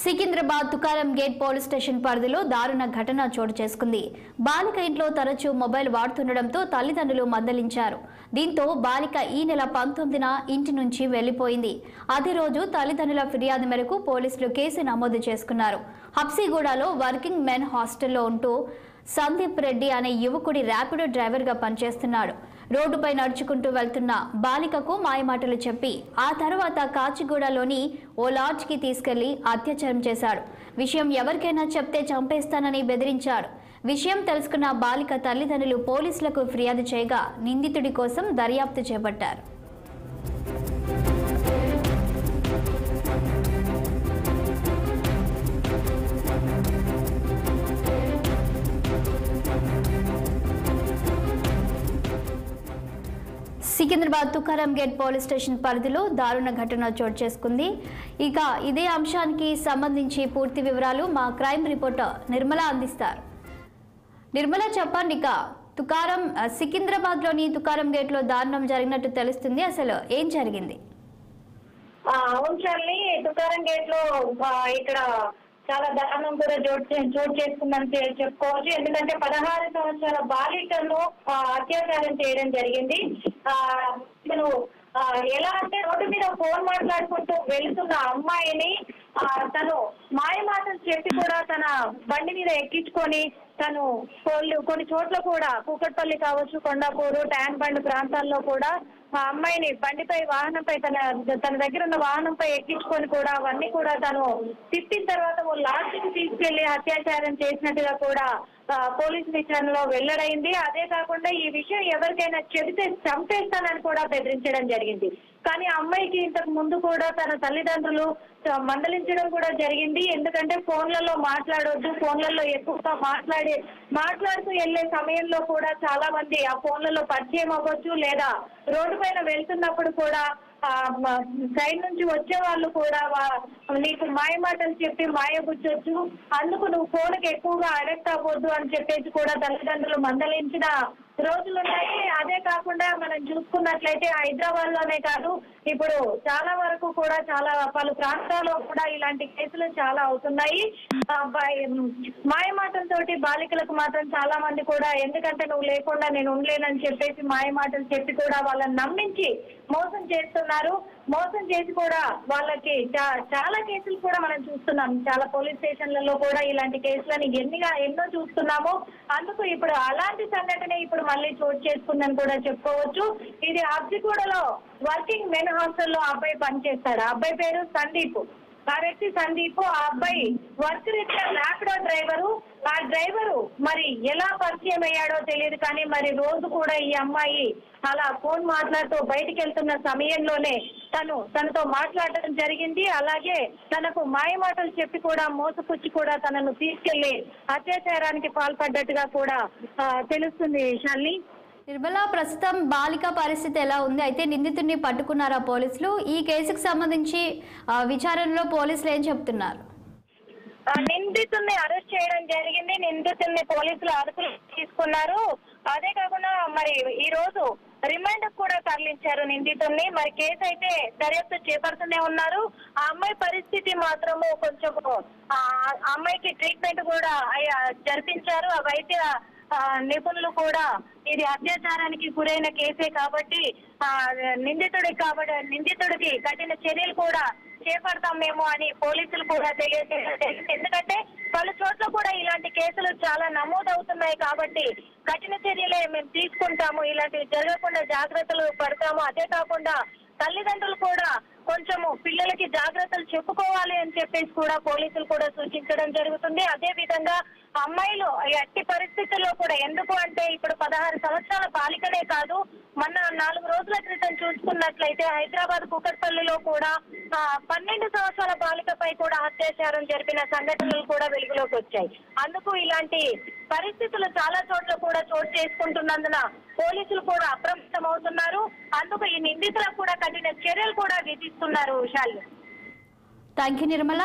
Secunderabad Tukaram gate police station పరిధిలో దారుణ ఘటన చోటు చేసుకుంది. బాలిక ఇంట్లో తరచూ మొబైల్ వాడుతుండటంతో తల్లిదండ్రులు మందలించారు. దీంతో బాలిక ఈ నెల 19న ఇంటి నుంచి వెళ్లిపోయింది. అదే రోజు తల్లిదండ్రుల ఫిర్యాదు మేరకు పోలీసులు కేసు నమోదు చేసుకున్నారు. హబ్సిగూడలో వర్కింగ్ మెన్ హాస్టల్లో ఉంటూ సందీప్ రెడ్డి అనే యువకుడి ర్యాపిడో డ్రైవర్గా పనిచేస్తున్నాడు. రోడ్డుపై నడుచుకుంటూ వెళ్తున్న బాలికకు మాయమాటలు చెప్పి ఆ తర్వాత కాచిగూడలోని ఓ లాడ్జ్కి తీసుకెళ్లి అత్యాచారం చేశాడు. విషయం ఎవరికైనా చెప్తే చంపేస్తానని బెదిరించాడు. విషయం తెలుసుకున్న బాలిక తల్లిదండ్రులు పోలీసులకు ఫిర్యాదు చేయగా నిందితుడి కోసం దర్యాప్తు చేపట్టారు. Secunderabad Tukaram gate police station పరిధిలో దారుణ ఘటన చోటు చేసుకుంది. ఇక ఇదే అంశానికి సంబంధించి పూర్తి వివరాలు మా క్రైమ్ రిపోర్టర్ నిర్మల అందిస్తారు. నిర్మల, చెప్పండి. ఇక సికింద్రాబాద్ లోని తుకారం గేట్ లో దారుణం జరిగినట్టు తెలుస్తుంది. అసలు ఏం జరిగింది? అవును చార్లీ, తుకారం గేట్ లో ఇక్కడ చాలా దారుణం కూడా చోటు చేసుకుందని చెప్పుకోవచ్చు. ఎందుకంటే 16 సంవత్సరాల బాలికను అత్యాచారం చేయడం జరిగింది. తను ఎలా అంటే రోడ్డు మీద ఫోన్ మాట్లాడుకుంటూ వెళ్తున్న అమ్మాయిని తను మాయమాటలు చెప్పి కూడా తన బండి మీద ఎక్కించుకొని తను కొన్ని చోట్ల కూడా కూకట్పల్లి కావచ్చు, కొండాపూరు, ట్యాంక్ బండ్ ప్రాంతాల్లో కూడా ఆ అమ్మాయిని వాహనంపై తన దగ్గర ఉన్న వాహనంపై ఎక్కించుకొని కూడా అవన్నీ కూడా తను తిప్పిన తర్వాత ఓ లాడ్జికి తీసుకెళ్లి అత్యాచారం చేసినట్టుగా కూడా పోలీసు విచారణలో వెల్లడైంది. అదే కాకుండా ఈ విషయం ఎవరికైనా చెబితే చంపేస్తానని కూడా బెదిరించడం జరిగింది. కానీ అమ్మాయికి ఇంతకు ముందు కూడా తన తల్లిదండ్రులు మందలించడం కూడా జరిగింది. ఎందుకంటే ఫోన్లలో మాట్లాడొద్దు, ఫోన్లలో ఎక్కువగా మాట్లాడుతూ వెళ్లే సమయంలో కూడా చాలా మంది ఆ ఫోన్లలో పరిచయం అవ్వచ్చు, లేదా రోడ్డు పైన వెళ్తున్నప్పుడు కూడా సైడ్ నుంచి వచ్చే వాళ్ళు కూడా నీకు మాయమాటలు చెప్పి మాయబుచ్చొచ్చు, అందుకు నువ్వు ఫోన్కి ఎక్కువగా అడెక్ట్ అవ్వద్దు అని చెప్పేసి కూడా తల్లిదండ్రులు మందలించిన రోజులున్నాయి. అదే కాకుండా మనం చూసుకున్నట్లయితే హైదరాబాద్ లోనే కాదు, ఇప్పుడు చాలా వరకు కూడా పలు ప్రాంతాల్లో కూడా ఇలాంటి కేసులు చాలా అవుతున్నాయి. మాయమాటలతోటి బాలికలకు మాత్రం చాలా మంది కూడా, ఎందుకంటే నువ్వు లేకుండా నేను ఉండలేనని చెప్పేసి మాయమాటలు చెప్పి కూడా వాళ్ళని నమ్మించి మోసం చేస్తున్నారు. మోసం చేసి కూడా వాళ్ళకి చాలా కేసులు కూడా మనం చూస్తున్నాం. చాలా పోలీస్ స్టేషన్లలో కూడా ఇలాంటి కేసులని ఎన్నో చూస్తున్నాము. అందుకు ఇప్పుడు అలాంటి సంఘటన ఇప్పుడు మళ్ళీ చోటు చేసుకుందని కూడా చెప్పుకోవచ్చు. ఇది హబ్సిగూడలో వర్కింగ్ మెన్ హాస్టల్లో అబ్బాయి పనిచేస్తాడు. ఆ అబ్బాయి పేరు సందీప్. ఆ వ్యక్తి సందీప్. ఆ అబ్బాయి వర్క్ రీత్యా ర్యాపిడో డ్రైవరు. ఆ డ్రైవరు మరి ఎలా పరిచయం అయ్యాడో తెలియదు, కానీ మరి రోజు కూడా ఈ అమ్మాయి అలా ఫోన్ మాట్లాడుతూ బయటికి వెళ్తున్న సమయంలోనే తనతో మాట్లాడటం జరిగింది. అలాగే తనకు మాయమాటలు చెప్పి కూడా మోసపుచ్చి కూడా తనను తీసుకెళ్లి అత్యాచారానికి పాల్పడ్డట్టుగా కూడా తెలుస్తుంది. శాలిని, నిర్మల, ప్రస్తుతం బాలిక పరిస్థితి ఎలా ఉంది? అయితే నిందితుడిని పట్టుకున్నారా పోలీసులు? ఈ కేసుకు సంబంధించి విచారణలో పోలీసులు ఏం చెప్తున్నారు? నిందితుడిని అరెస్ట్ చేయడం జరిగింది. నిందితుడిని పోలీసులు అదుపులో తీసుకున్నారు. అదే కాకుండా మరి ఈ రోజు రిమాండ్ కూడా తరలించారు నిందితుడిని. మరి కేసు అయితే దర్యాప్తు చేపడుతూనే ఉన్నారు. ఆ అమ్మాయి పరిస్థితి మాత్రము కొంచెం అమ్మాయికి ట్రీట్మెంట్ కూడా జరిపించారు. ఆ వైద్య నిపుణులు కూడా ఇది అత్యాచారానికి గురైన కేసే కాబట్టి నిందితుడికి కఠిన చర్యలు కూడా చేపడతాం మేము అని పోలీసులు కూడా తెలియజేశారు. ఎందుకంటే పలు చోట్ల కూడా ఇలాంటి కేసులు చాలా నమోదవుతున్నాయి కాబట్టి కఠిన చర్యలే మేము తీసుకుంటాము, ఇలాంటివి జరగకుండా జాగ్రత్తలు పడతాము. అదే కాకుండా తల్లిదండ్రులు కూడా కొంచెము పిల్లలకి జాగ్రత్తలు చెప్పుకోవాలి అని చెప్పేసి కూడా పోలీసులు కూడా సూచించడం జరుగుతుంది. అదే విధంగా అమ్మాయిలు ఎట్టి పరిస్థితుల్లో కూడా, ఎందుకు అంటే ఇప్పుడు 16 సంవత్సరాల బాలికనే కాదు, మొన్న 4 రోజుల క్రితం చూసుకున్నట్లయితే హైదరాబాద్ కూకట్పల్లిలో కూడా 12 సంవత్సరాల బాలికపై కూడా అత్యాచారం జరిపిన సంఘటనలు కూడా వెలుగులోకి వచ్చాయి. అందుకు ఇలాంటి పరిస్థితులు చాలా చోట్ల కూడా చోటు చేసుకుంటున్నందున పోలీసులు కూడా అప్రమత్తమవుతున్నారు. అందుకు ఈ నిందితులకు కూడా కఠిన చర్యలు కూడా విధిస్తున్నారు. శాలి, థ్యాంక్ యూ నిర్మల.